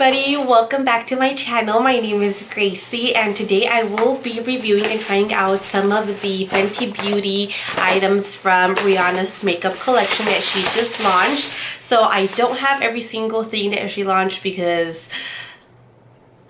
everybody, welcome back to my channel. My name is Gracie and today I will be reviewing and trying out some of the Fenty Beauty items from Rihanna's makeup collection that she just launched. So I don't have every single thing that she launched because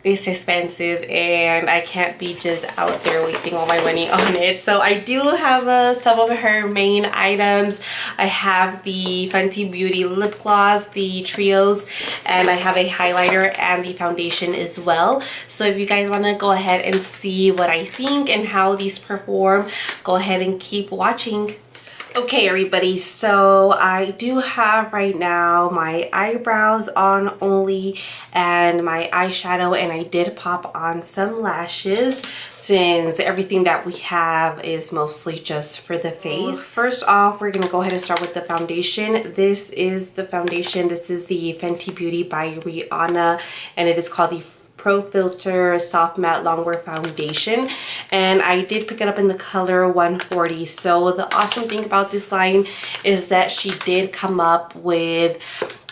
it's expensive and I can't be just out there wasting all my money on it. So I do have some of her main items. I have the Fenty Beauty lip gloss, the trios, and I have a highlighter and the foundation as well. So if you guys want to go ahead and see what I think and how these perform, go ahead and keep watching. Okay everybody, so I do have right now my eyebrows on only and my eyeshadow, and I did pop on some lashes since everything that we have is mostly just for the face. First off, we're gonna go ahead and start with the foundation. This is the foundation. This is the Fenty Beauty by Rihanna and it is called the Pro Filter Soft Matte Longwear Foundation, and I did pick it up in the color 140. So the awesome thing about this line is that she did come up with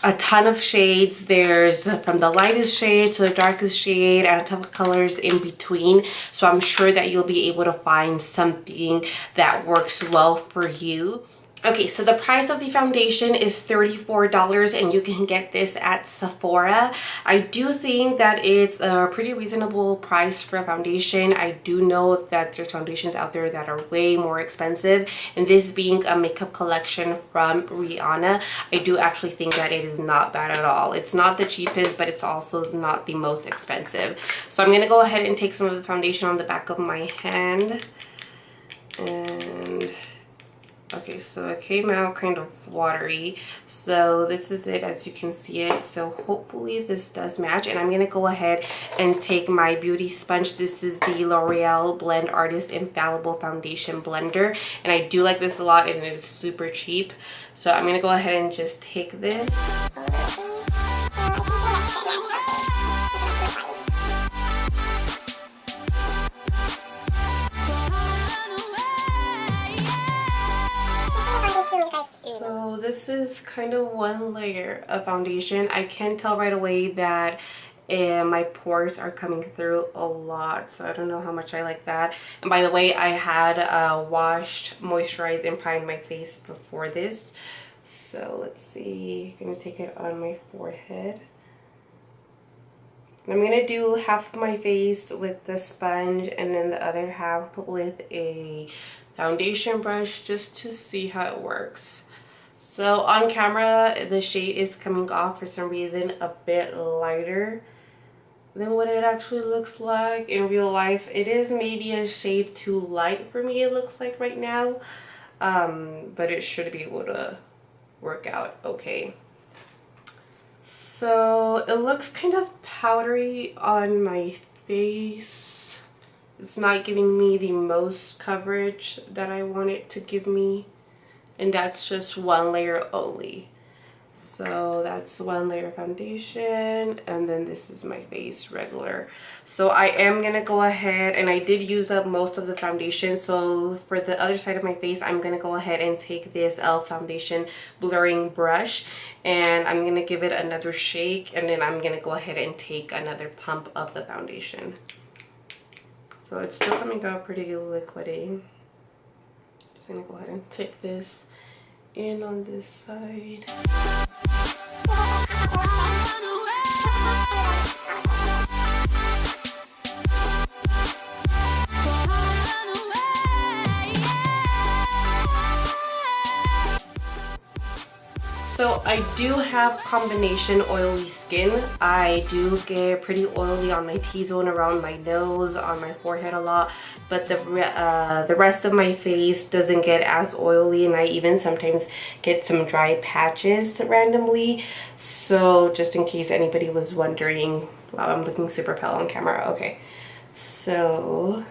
a ton of shades. There's from the lightest shade to the darkest shade and a ton of colors in between, so I'm sure that you'll be able to find something that works well for you. Okay, so the price of the foundation is $34 and you can get this at Sephora. I do think that it's a pretty reasonable price for a foundation. I do know that there's foundations out there that are way more expensive, and this being a makeup collection from Rihanna, I do actually think that it is not bad at all. It's not the cheapest, but it's also not the most expensive. So I'm going to go ahead and take some of the foundation on the back of my hand. And okay, so it came out kind of watery, so this is it as you can see it. So hopefully this does match, and I'm gonna go ahead and take my beauty sponge. This is the L'Oreal Blend Artist Infallible Foundation Blender, and I do like this a lot and it is super cheap. So I'm gonna go ahead and just take this. So this is kind of one layer of foundation. I can tell right away that my pores are coming through a lot, so I don't know how much I like that. And by the way, I had washed, moisturized, and primed my face before this. So let's see, I'm gonna take it on my forehead. I'm gonna do half of my face with the sponge and then the other half with a foundation brush just to see how it works. So on camera, the shade is coming off for some reason a bit lighter than what it actually looks like in real life. It is maybe a shade too light for me, it looks like right now, but it should be able to work out okay. So it looks kind of powdery on my face. It's not giving me the most coverage that I want it to give me, and that's just one layer only. So that's one layer foundation, and then this is my face regular. So I am gonna go ahead, and I did use up most of the foundation, so for the other side of my face I'm gonna go ahead and take this e.l.f. foundation blurring brush and I'm gonna give it another shake, and then I'm gonna go ahead and take another pump of the foundation. So it's still coming out pretty liquidy. Just gonna go ahead and take this in on this side. So I do have combination oily skin. I do get pretty oily on my T-zone, around my nose, on my forehead a lot, but the rest of my face doesn't get as oily, and I even sometimes get some dry patches randomly. So just in case anybody was wondering, wow, I'm looking super pale on camera. Okay, so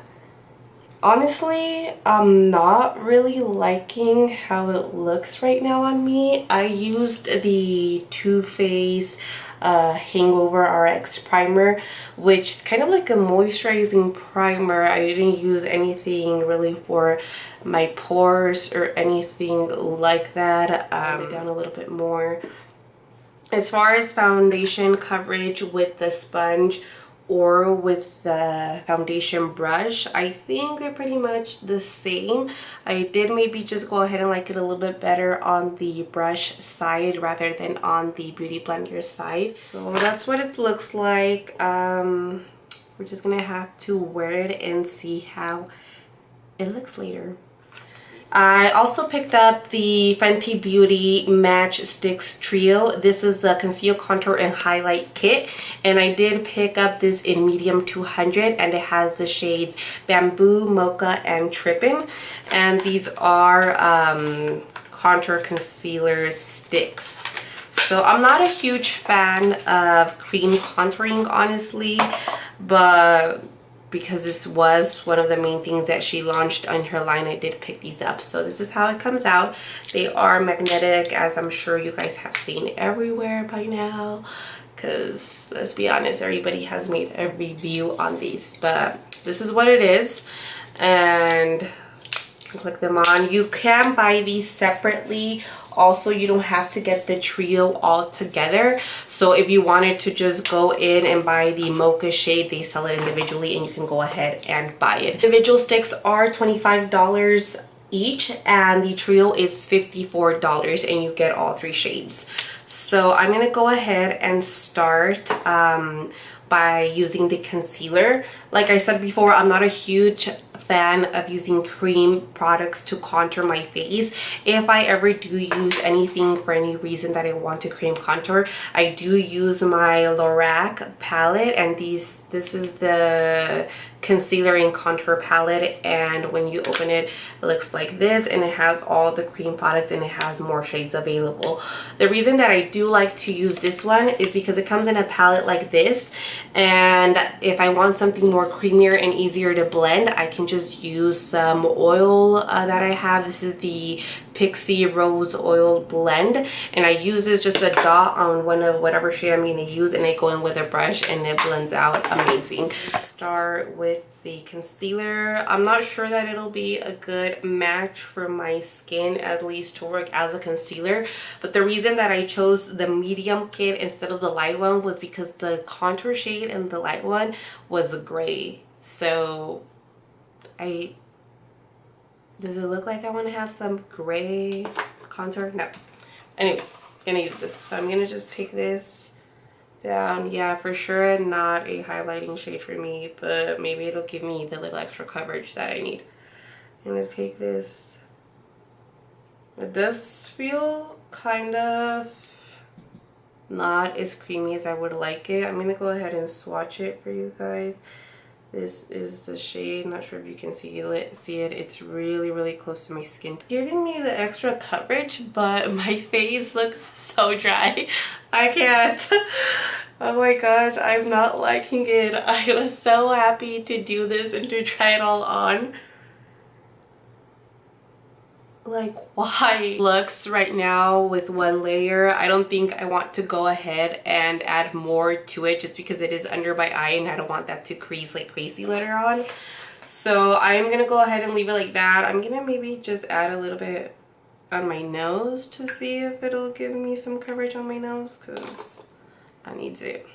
honestly, I'm not really liking how it looks right now on me. I used the Too Faced Hangover RX primer, which is kind of like a moisturizing primer. I didn't use anything really for my pores or anything like that. It down a little bit more. As far as foundation coverage with the sponge or with the foundation brush, I think they're pretty much the same. I did maybe just go ahead and like it a little bit better on the brush side rather than on the Beauty Blender side. So that's what it looks like. We're just gonna have to wear it and see how it looks later. I also picked up the Fenty Beauty Match Stix Trio. This is the Conceal, Contour, and Highlight Kit. And I did pick up this in medium 200, and it has the shades Bamboo, Mocha, and Trippin'. And these are contour concealer sticks. So I'm not a huge fan of cream contouring, honestly, but because this was one of the main things that she launched on her line, I did pick these up. So this is how it comes out. They are magnetic, as I'm sure you guys have seen everywhere by now, because let's be honest, everybody has made a review on these, but this is what it is. And you can click them on. You can buy these separately. Also, you don't have to get the trio all together. So if you wanted to just go in and buy the mocha shade, they sell it individually and you can go ahead and buy it. Individual sticks are $25 each and the trio is $54 and you get all 3 shades. So I'm gonna go ahead and start by using the concealer. Like I said before, I'm not a huge fan of using cream products to contour my face. If I ever do use anything for any reason that I want to cream contour, I do use my Lorac palette, and this is the concealer and contour palette, and when you open it, it looks like this, and it has all the cream products and it has more shades available. The reason that I do like to use this one is because it comes in a palette like this, and if I want something more creamier and easier to blend, I can just use some oil that I have. This is the Pixie Rose Oil Blend, and I use this just a dot on one of whatever shade I'm going to use, and I go in with a brush and it blends out amazing. Start with the concealer. I'm not sure that it'll be a good match for my skin, at least to work as a concealer, but the reason that I chose the medium kit instead of the light one was because the contour shade in the light one was gray. So does it look like I want to have some gray contour? No. Anyways, I'm gonna use this. So I'm gonna just take this down. Yeah, for sure not a highlighting shade for me, but maybe it'll give me the little extra coverage that I need. I'm gonna take this. It does feel kind of not as creamy as I would like it. I'm gonna go ahead and swatch it for you guys. This is the shade. Not sure if you can see it. It's really close to my skin, giving me the extra coverage, but my face looks so dry. I can't. Oh my gosh, I'm not liking it. I was so happy to do this and to try it all on. Like, why? Looks right now with one layer. I don't think I want to go ahead and add more to it just because it is under my eye and I don't want that to crease like crazy later on. So I'm gonna go ahead and leave it like that. I'm gonna maybe just add a little bit on my nose to see if it'll give me some coverage on my nose, because I need it.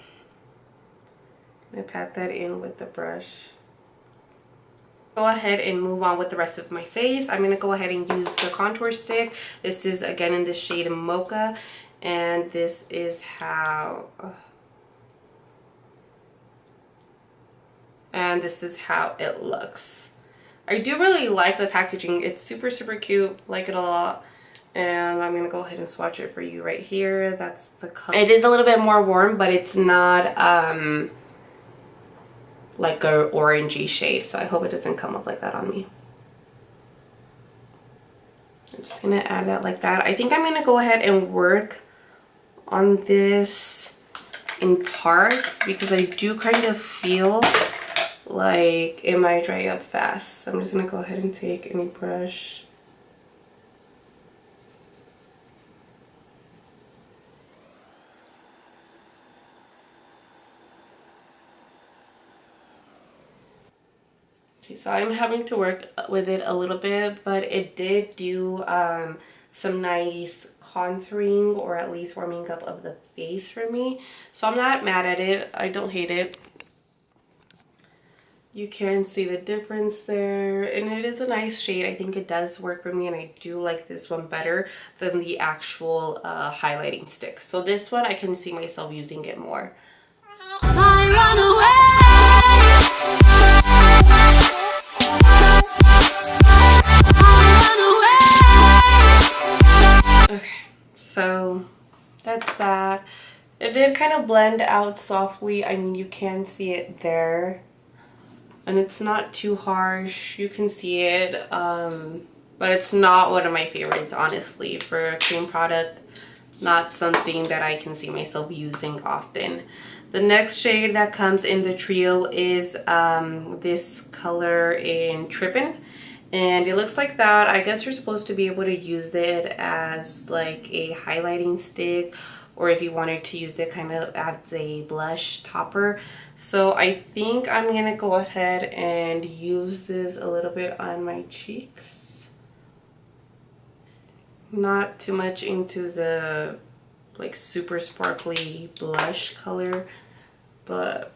I'm gonna pat that in with the brush. Go ahead and move on with the rest of my face. I'm going to go ahead and use the contour stick. This is again in the shade Mocha, and this is how it looks. I do really like the packaging. It's super cute. Like it a lot. And I'm going to go ahead and swatch it for you right here. That's the color. It is a little bit more warm, but it's not like a orangey shade, so I hope it doesn't come up like that on me. I'm just gonna add that like that. I think I'm gonna go ahead and work on this in parts because I do kind of feel like it might dry up fast. So I'm just gonna go ahead and take any brush. So I'm having to work with it a little bit, but it did do some nice contouring, or at least warming up of the face for me. So I'm not mad at it. I don't hate it. You can see the difference there, and it is a nice shade. I think it does work for me, and I do like this one better than the actual highlighting stick. So this one, I can see myself using it more. Okay, so that's that. It did kind of blend out softly. I mean, you can see it there. And it's not too harsh. You can see it. But it's not one of my favorites, honestly, for a cream product. Not something that I can see myself using often. The next shade that comes in the trio is this color in Trippin'. And it looks like that. I guess you're supposed to be able to use it as like a highlighting stick, or if you wanted to use it kind of as a blush topper. So I think I'm gonna go ahead and use this a little bit on my cheeks. Not too much into the like super sparkly blush color, but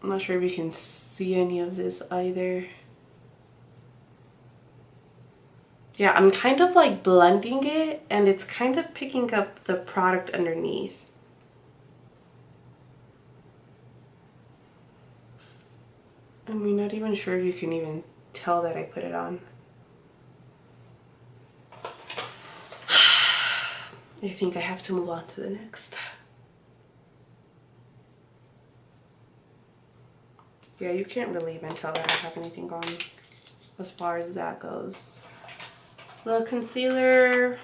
I'm not sure if you can see any of this either. Yeah, I'm kind of like blending it, and it's kind of picking up the product underneath. I'm not even sure if you can even tell that I put it on. I think I have to move on to the next. Yeah, you can't really even tell that I have anything on as far as that goes. The concealer,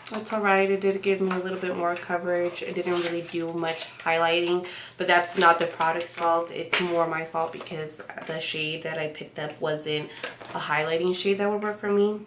that's alright. It did give me a little bit more coverage. It didn't really do much highlighting, but that's not the product's fault. It's more my fault because the shade that I picked up wasn't a highlighting shade that would work for me.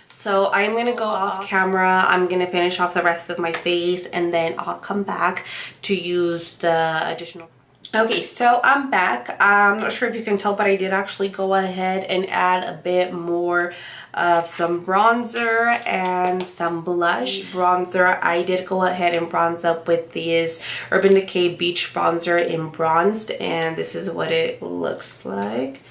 So I'm gonna go off camera. I'm gonna finish off the rest of my face, and then I'll come back to use the additional. Okay, so I'm back. I'm not sure if you can tell, but I did actually go ahead and add a bit more of some bronzer and some blush. Bronzer, I did go ahead and bronze up with this Urban Decay Beach Bronzer in Bronzed, and this is what it looks like.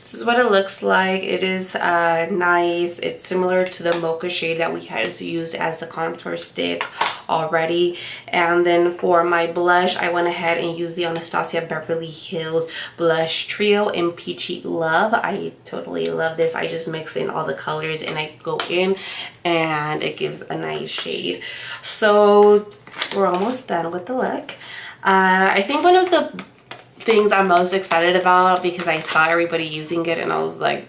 This is what it looks like. It is nice. It's similar to the mocha shade that we had used as a contour stick already. And then for my blush, I went ahead and used the Anastasia Beverly Hills Blush Trio in Peachy Love. I totally love this. I just mix in all the colors and I go in and it gives a nice shade. So we're almost done with the look. I think one of the things I'm most excited about, because I saw everybody using it and I was like,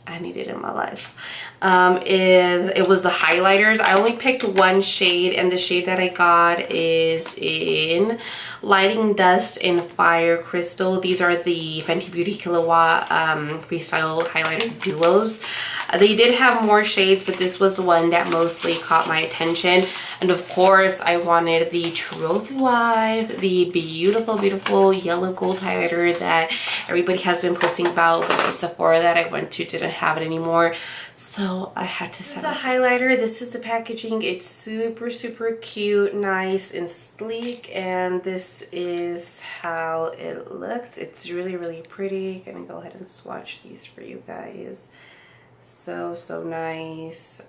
I need it in my life, it was the highlighters. I only picked one shade, and the shade that I got is in Lighting Dust and Fire Crystal. These are the Fenty Beauty Kilowatt Freestyle Highlighter Duos. They did have more shades, but this was one that mostly caught my attention. And of course, I wanted the Trophy Wife, the beautiful, beautiful yellow gold highlighter that everybody has been posting about, but the Sephora that I went to didn't have it anymore. So I had to set up. This is a highlighter. This is the packaging. It's super, super cute, nice, and sleek. And this is how it looks. It's really, really pretty. Gonna go ahead and swatch these for you guys. So nice.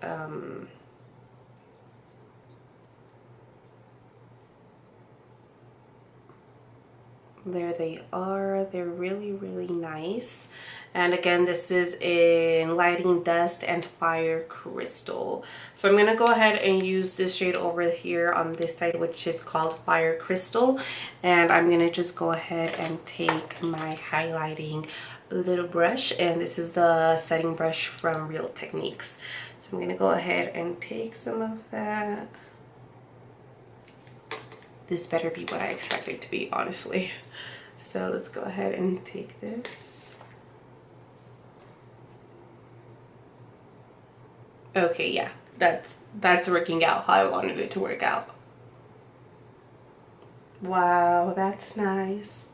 There they are. They're really, really nice. And again, this is in Lighting Dust and Fire Crystal. So I'm gonna go ahead and use this shade over here on this side, which is called Fire Crystal. And I'm gonna just go ahead and take my highlighting little brush, and this is the setting brush from Real Techniques. So I'm gonna go ahead and take some of that. This better be what I expect it to be, honestly. So let's go ahead and take this. Okay, yeah, that's working out how I wanted it to work out. Wow, that's nice.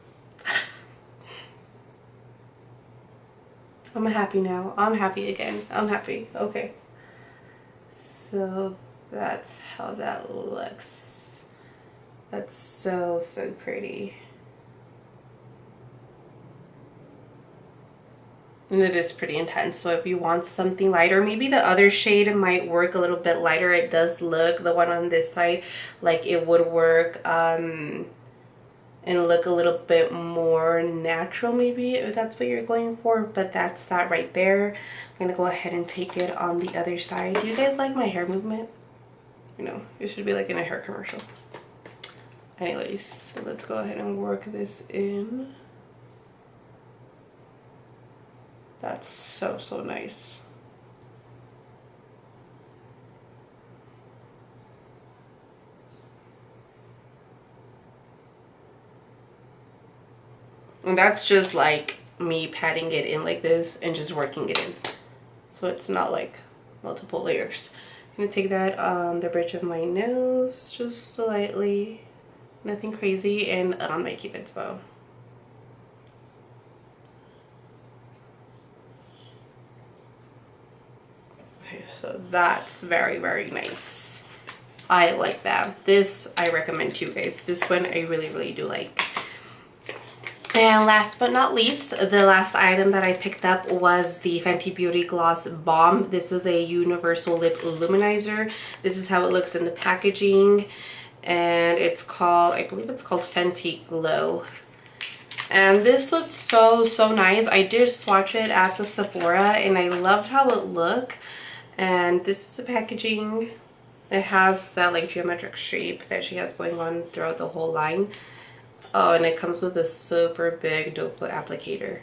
I'm happy now. I'm happy again. I'm happy. Okay. So that's how that looks. That's so pretty. And it is pretty intense, so if you want something lighter, maybe the other shade might work a little bit lighter. It does look, the one on this side, like it would work and look a little bit more natural, maybe, if that's what you're going for. But that's that right there. I'm gonna go ahead and take it on the other side. Do you guys like my hair movement? You know, it should be like in a hair commercial. Anyways, so let's go ahead and work this in. That's so nice. And that's just like me patting it in like this and just working it in. So it's not like multiple layers. I'm gonna take that on the bridge of my nose, just slightly. Nothing crazy, and on my Cupid's bow. So that's very nice. I like that. This I recommend to you guys. This one I really do like. And last but not least, the last item that I picked up was the Fenty Beauty Gloss Balm. This is a universal lip luminizer. This is how it looks in the packaging, and it's called, I believe it's called Fenty Glow. And this looks so nice. I did swatch it at the Sephora and I loved how it looked. And this is the packaging. It has that like geometric shape that she has going on throughout the whole line. Oh, and it comes with a super big doe foot applicator.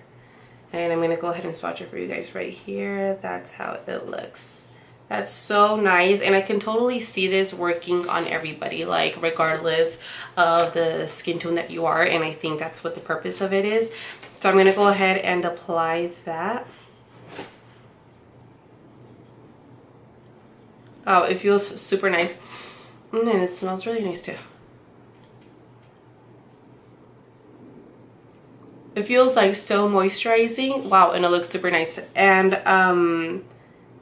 And I'm gonna go ahead and swatch it for you guys right here. That's how it looks. That's so nice, and I can totally see this working on everybody, like regardless of the skin tone that you are, and I think that's what the purpose of it is. So I'm gonna go ahead and apply that. Oh, it feels super nice. And it smells really nice too. It feels like so moisturizing. Wow, and it looks super nice. And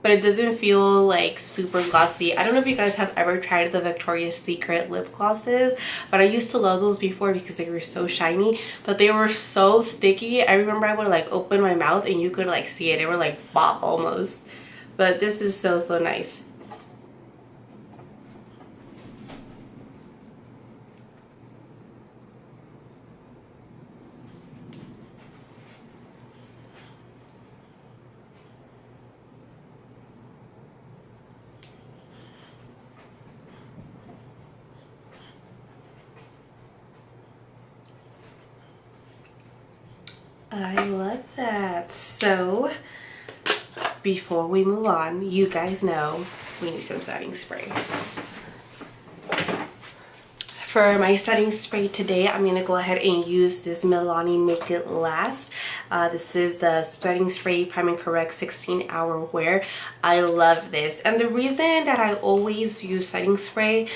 but it doesn't feel like super glossy. I don't know if you guys have ever tried the Victoria's Secret lip glosses, but I used to love those before because they were so shiny, but they were so sticky. I remember I would like open my mouth and you could like see it. They were like pop almost. But this is so nice. I love that. So before we move on, you guys know we need some setting spray. For my setting spray today, I'm going to go ahead and use this Milani Make It Last. This is the setting spray Prime and Correct 16-hour wear. I love this. And the reason that I always use setting spray,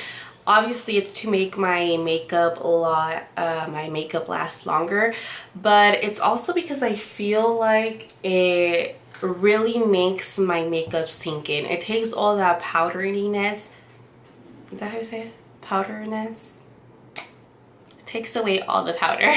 obviously it's to make my makeup last longer, but it's also because I feel like it really makes my makeup sink in. It takes all that powderiness. Is that how you say it? Powderiness? It takes away all the powder.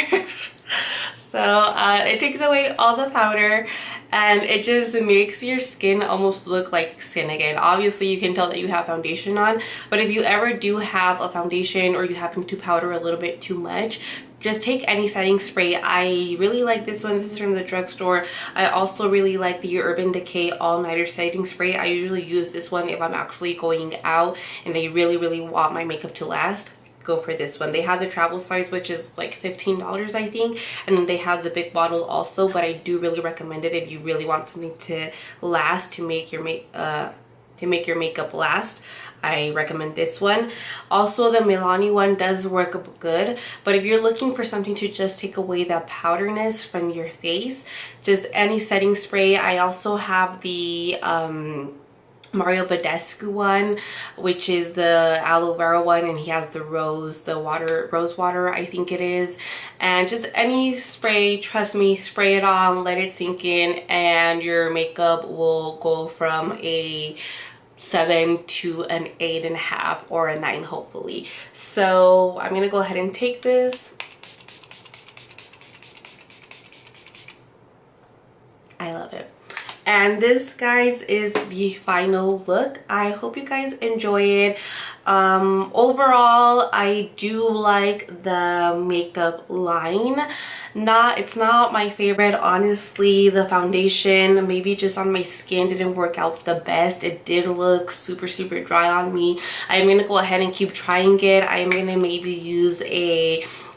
So it takes away all the powder and it just makes your skin almost look like skin again. Obviously you can tell that you have foundation on, but if you ever do have a foundation or you happen to powder a little bit too much, just take any setting spray. I really like this one. This is from the drugstore. I also really like the Urban Decay All Nighter setting spray. I usually use this one if I'm actually going out and I really want my makeup to last. Go for this one. They have the travel size, which is like $15 I think, and then they have the big bottle also, but I do really recommend it if you really want something to last, to make your makeup last. I recommend this one. Also the Milani one does work good, but if you're looking for something to just take away that powderness from your face, just any setting spray. I also have the Mario Badescu one, which is the aloe vera one, and he has the rose water, I think it is. And just any spray, trust me, spray it on, let it sink in, and your makeup will go from a 7 to an 8.5 or a 9 hopefully. So I'm gonna go ahead and take this. I love it. And this, guys, is the final look. I hope you guys enjoy it. Overall, I do like the makeup line. It's not my favorite, honestly. The foundation, maybe just on my skin, didn't work out the best. It did look super dry on me. I'm gonna go ahead and keep trying it. I'm gonna maybe use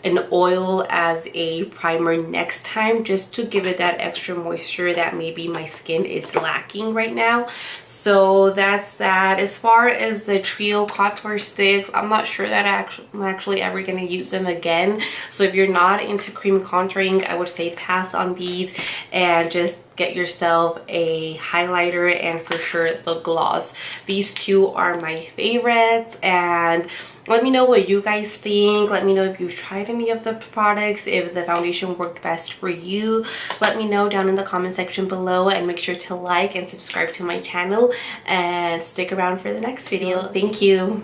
an oil as a primer next time, just to give it that extra moisture that maybe my skin is lacking right now. So that's that. As far as the trio contour sticks, I'm not sure that I'm actually ever gonna use them again. So if you're not into cream contouring, I would say pass on these and just get yourself a highlighter and for sure the gloss. These two are my favorites, and let me know what you guys think. Let me know if you've tried any of the products, if the foundation worked best for you. Let me know down in the comment section below, and make sure to like and subscribe to my channel and stick around for the next video. Thank you.